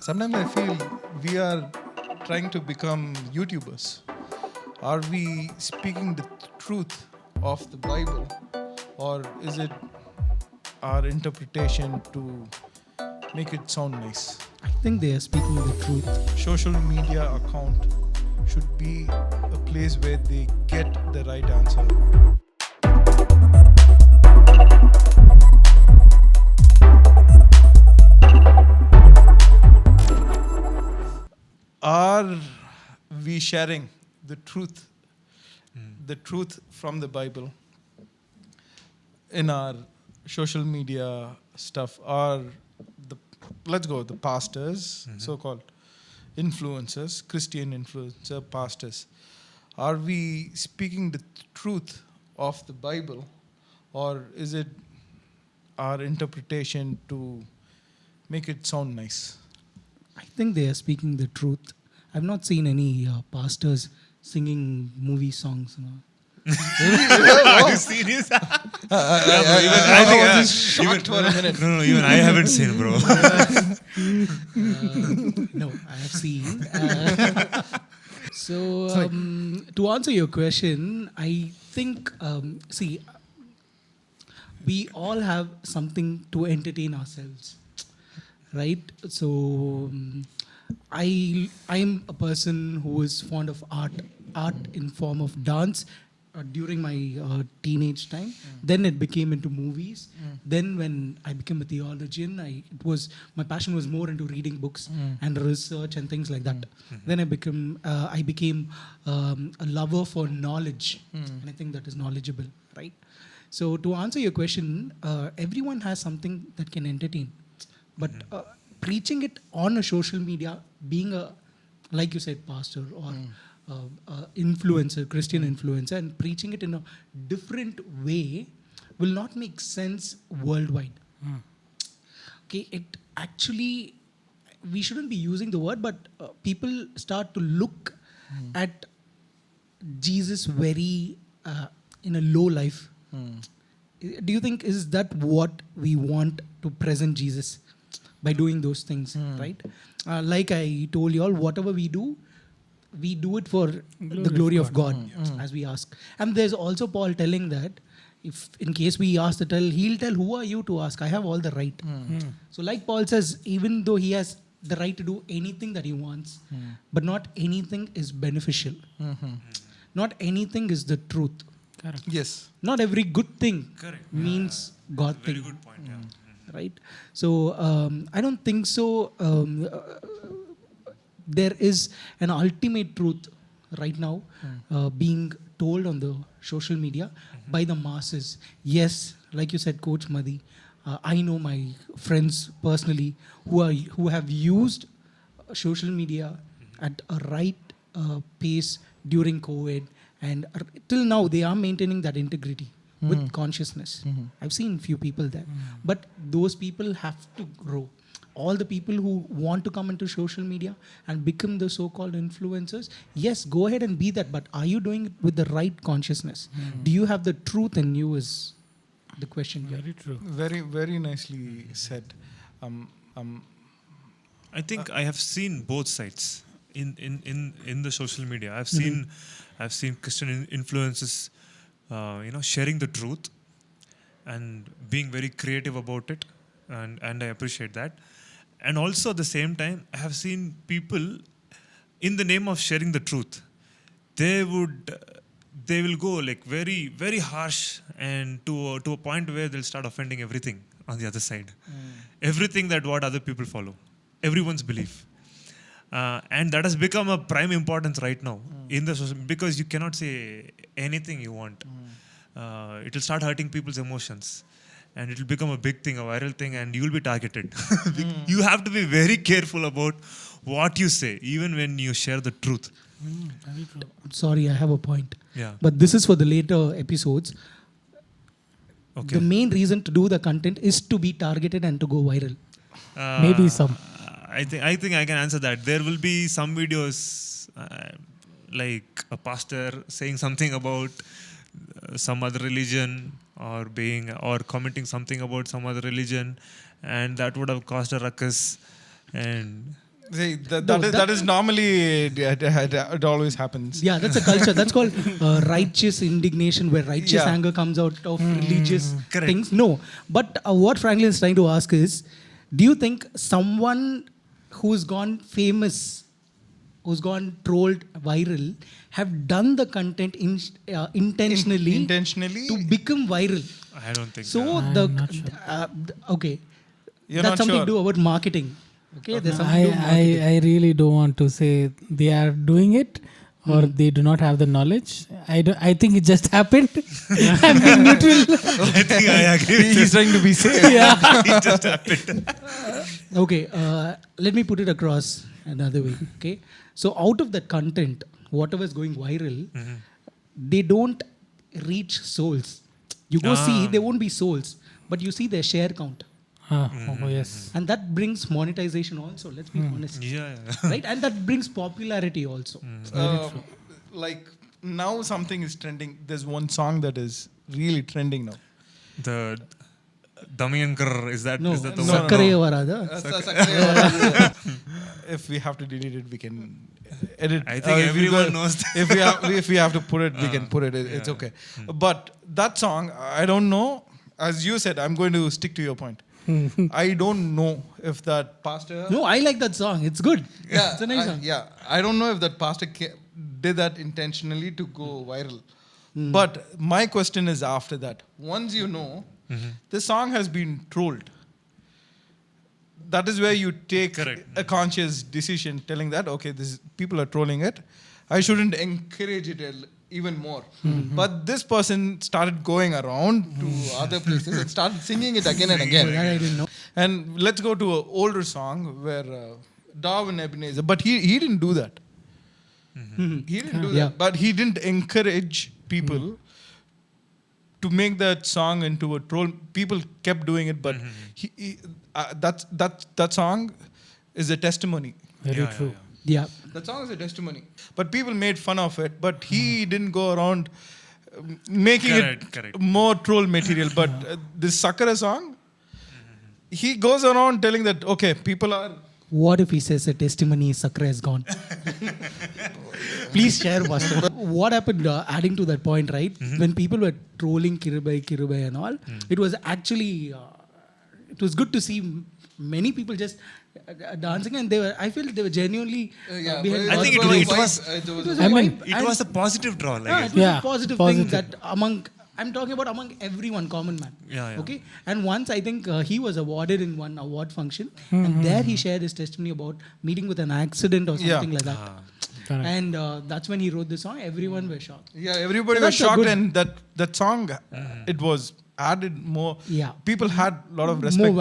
Sometimes I feel we are trying to become YouTubers. Are we speaking the truth of the Bible, or is it our interpretation to make it sound nice? I think they are speaking the truth. Social media account should be a place where they get the right answer. Are we sharing the truth, the truth from the Bible in our social media stuff? Are the let's go the pastors, so-called influencers, Christian influencer pastors? Are we speaking the truth of the Bible, or is it our interpretation to make it sound nice? I think they are speaking the truth. I've not seen any pastors singing movie songs. Are you serious? I was just shocked for a minute. No, even I haven't seen, bro. No, I have seen. To answer your question, I think, we all have something to entertain ourselves, right? So, I'm a person who is fond of art in form of dance. During my teenage time, then it became into movies. Then when I became a theologian, my passion was more into reading books and research and things like that. Then I became a lover for knowledge, and I think that is knowledgeable, right? So to answer your question, everyone has something that can entertain, but preaching it on a social media, being a, like you said, pastor or influencer, Christian influencer, and preaching it in a different way will not make sense worldwide. Okay, it actually, we shouldn't be using the word, but people start to look at Jesus very in a low life. Do you think is that what we want to present Jesus by doing those things, right? Like I told you all, whatever we do it for the glory of God, as we ask. And there's also Paul telling that if in case we ask he'll tell, who are you to ask? I have all the right. So like Paul says, even though he has the right to do anything that he wants, but not anything is beneficial. Not anything is the truth. Correct. Yes. Not every good thing means God Very thing. good point. Yeah. Right? So I don't think so. There is an ultimate truth right now being told on the social media by the masses. Yes, like you said, Coach Madhi, I know my friends personally who have used social media at a right pace during COVID, and till now they are maintaining that integrity with consciousness. I've seen few people there, but those people have to grow. All the people who want to come into social media and become the so-called influencers, yes, go ahead and be that, but are you doing it with the right consciousness? Do you have the truth in you is the question here. Very true. Very, very nicely said. I think I have seen both sides in the social media. I've seen Christian influences, sharing the truth and being very creative about it, and I appreciate that. And also at the same time, I have seen people, in the name of sharing the truth, they will go like very, very harsh, and to a point where they'll start offending everything on the other side. Everything that what other people follow, everyone's belief. And that has become a prime importance right now in the social, because you cannot say anything you want. It will start hurting people's emotions, and it will become a big thing, a viral thing, and you will be targeted. You have to be very careful about what you say, even when you share the truth. Very true. I'm sorry, I have a point. Yeah. But this is for the later episodes. Okay. The main reason to do the content is to be targeted and to go viral. Maybe some. I think I can answer that. There will be some videos like a pastor saying something about some other religion, or commenting something about some other religion, and that would have caused a ruckus. And See, No, that is normally it always happens. Yeah, that's a culture. That's called righteous indignation, where righteous Yeah. anger comes out of religious Correct. things. No, but what Franklin is trying to ask is, do you think someone who's gone famous, who's gone trolled viral, have done the content intentionally Intentionally, to become viral? I don't think So I'm the not sure. okay, You're that's not something sure. to do about marketing. Okay, there's something to do with I marketing. really don't want to say they are doing it or they do not have the knowledge. I think it just happened. I'm being neutral. I think I agree with He's trying to be safe. it just happened. Okay, let me put it across another way. Okay, so out of that content, whatever is going viral, they don't reach souls. You go see, there won't be souls, but you see their share count, Oh yes. and that brings monetization also. Let's be honest, Yeah. right? And that brings popularity also. Like now something is trending. There's one song that is really trending now. The Damayankar, is that No, the one? Sakkare Varada. If we have to delete it, we can edit. I think if we everyone go- knows that. if we have to put it, we can put it. It's okay. But that song, I don't know. As you said, I'm going to stick to your point. I don't know if that pastor. No, I like that song. It's good. Yeah, It's a nice song. I don't know if that pastor did that intentionally to go viral. But my question is after that. Once you know, the song has been trolled. That is where you take Correct. a conscious decision telling that, okay, people are trolling it. I shouldn't encourage it even more. But this person started going around to other places and started singing it again and again. That I didn't know. And let's go to an older song where Darwin Ebenezer, but he didn't do that. He didn't do Yeah. that. But he didn't encourage people to make that song into a troll. People kept doing it, but that song is a testimony. Very Yeah, true. Yeah. That song is a testimony. But people made fun of it, but he didn't go around making Correct. it more troll material. But this Sakara song, he goes around telling that, okay, people are. What if he says a testimony Sakra is gone? Please share, Pastor. What happened, adding to that point, right? When people were trolling Kirubai and all, it was actually, it was good to see many people just dancing, and I feel they were genuinely behind I think God's it grace. was- It was a I mean, vibe, It and- was a positive draw, yeah, like it was Yeah, a positive positive. thing that I'm talking about among everyone, common man. Yeah. Okay, and once I think he was awarded in one award function, and there he shared his testimony about meeting with an accident or something like that. Correct. And that's when he wrote the song. Everyone were shocked. Yeah, everybody So was that's a shocked, good- and that song, it was added more. Yeah. People had a lot of respect,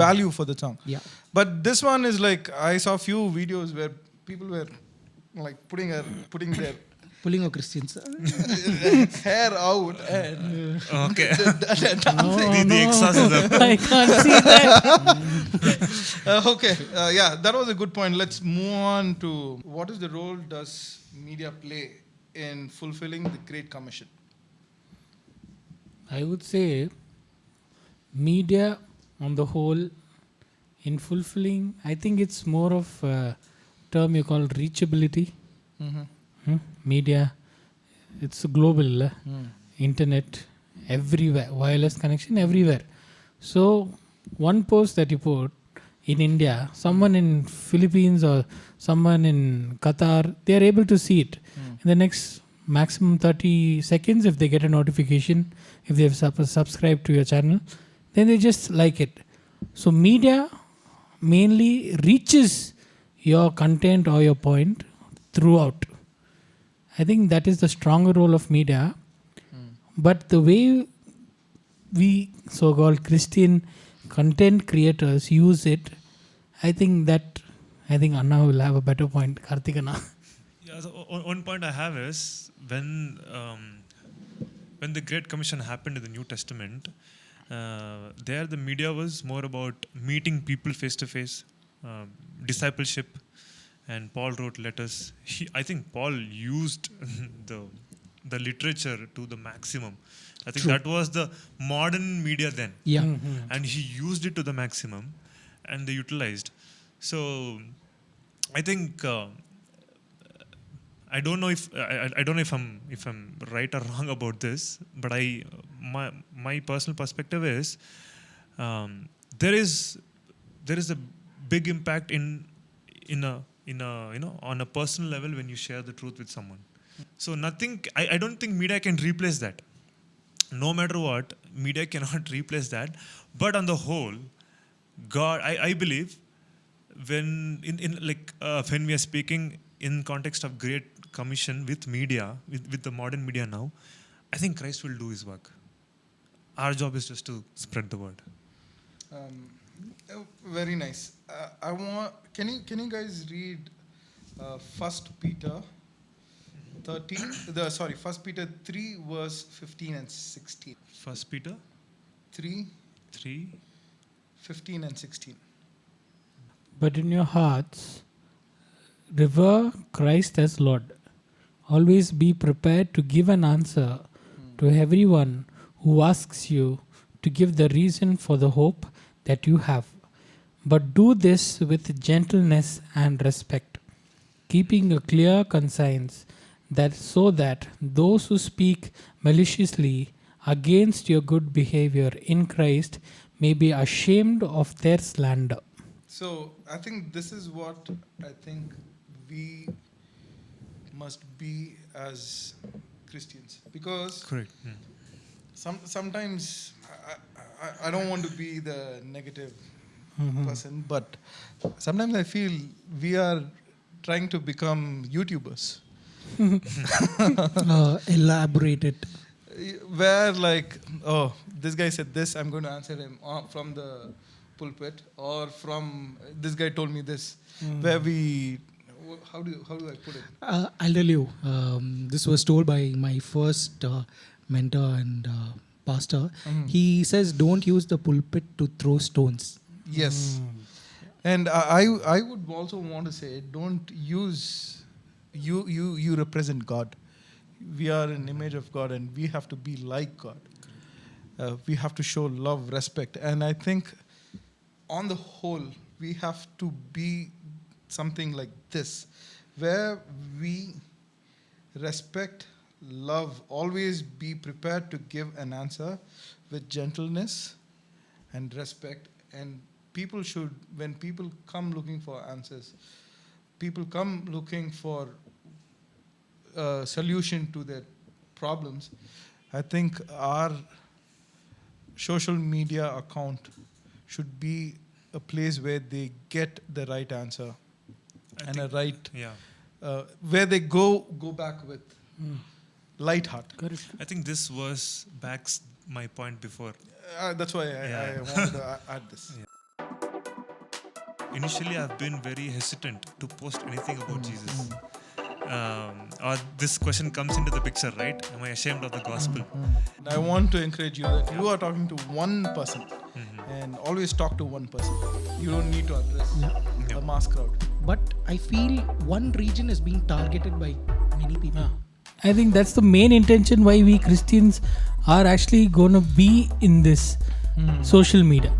value for the song. Yeah. But this one is like, I saw few videos where people were like putting their Pulling of Christians. hair out and Okay. dancing. The exorcism. I can't see that. Okay, yeah, that was a good point. Let's move on to what is the role does media play in fulfilling the Great Commission? I would say media on the whole in fulfilling, I think it's more of a term you call reachability. Media, it's global, internet, everywhere, wireless connection everywhere. So one post that you put in India, someone in Philippines or someone in Qatar, they are able to see it in the next maximum 30 seconds. If they get a notification, if they've subscribed to your channel, then they just like it. So media mainly reaches your content or your point throughout. I think that is the stronger role of media. But the way we so-called Christian content creators use it, I think Anna will have a better point. Karthikana. Yeah, so one point I have is when the Great Commission happened in the New Testament, there the media was more about meeting people face to face, discipleship, and Paul wrote letters. I think Paul used the literature to the maximum. I think that was the modern media then. Yeah. And he used it to the maximum, and they utilized. So I think I don't know if I don't know if I'm right or wrong about this, but my personal perspective is there is a big impact in a on a personal level when you share the truth with someone. So nothing, I don't think media can replace that. No matter what, media cannot replace that. But on the whole, God, I believe when when we are speaking in context of Great Commission with media, with the modern media now, I think Christ will do his work. Our job is just to spread the word. Very nice. I want. Can you guys read 1 Peter 13? 1 Peter 3 verse 15 and 16. 1 Peter 3, 3. 15 and 16. But in your hearts, revere Christ as Lord. Always be prepared to give an answer to everyone who asks you to give the reason for the hope that you have. But do this with gentleness and respect, keeping a clear conscience, that so that those who speak maliciously against your good behavior in Christ may be ashamed of their slander. So I think this is what I think we must be as Christians, because Correct. sometimes I don't want to be the negative person, but sometimes I feel we are trying to become YouTubers. Elaborate it. Where like, oh, this guy said this, I'm going to answer him from the pulpit, or from this guy told me this. Where we, how do I put it? I'll tell you. This was told by my first mentor and pastor. He says, "Don't use the pulpit to throw stones." Yes. And I would also want to say, don't use, you represent God. We are an image of God, and we have to be like God. We have to show love, respect. And I think on the whole, we have to be something like this, where we respect, love, always be prepared to give an answer with gentleness and respect. And people should, when people come looking for answers, people come looking for a solution to their problems, I think our social media account should be a place where they get the right answer and a right, where they go back with light heart. Correct. I think this verse backs my point before. That's why I wanted to add this. Initially, I've been very hesitant to post anything about Jesus. Or this question comes into the picture, right? Am I ashamed of the gospel? And I want to encourage you that you are talking to one person, and always talk to one person. You don't need to address a mass crowd. But I feel one region is being targeted by many people. I think that's the main intention why we Christians are actually going to be in this social media.